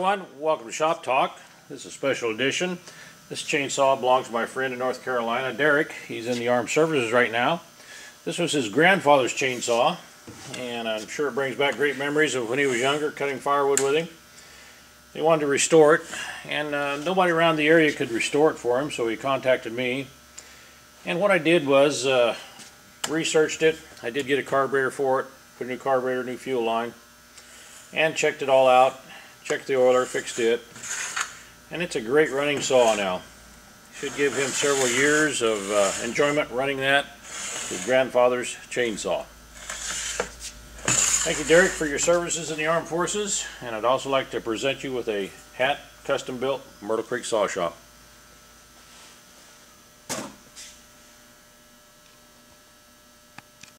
everyone, welcome to Shop Talk. This is a special edition. This chainsaw belongs to my friend in North Carolina, Derek. He's in the Armed Services right now. This was his grandfather's chainsaw, and I'm sure it brings back great memories of when he was younger, cutting firewood with him. He wanted to restore it, and nobody around the area could restore it for him, so he contacted me. And what I did was researched it. I did get a carburetor for it, put a new carburetor, new fuel line, and checked it all out. Checked the oiler, fixed it, and it's a great running saw now. Should give him several years of enjoyment running that, his grandfather's chainsaw. Thank you, Derek, for your services in the Armed Forces, and I'd also like to present you with a hat custom built Myrtle Creek Saw Shop.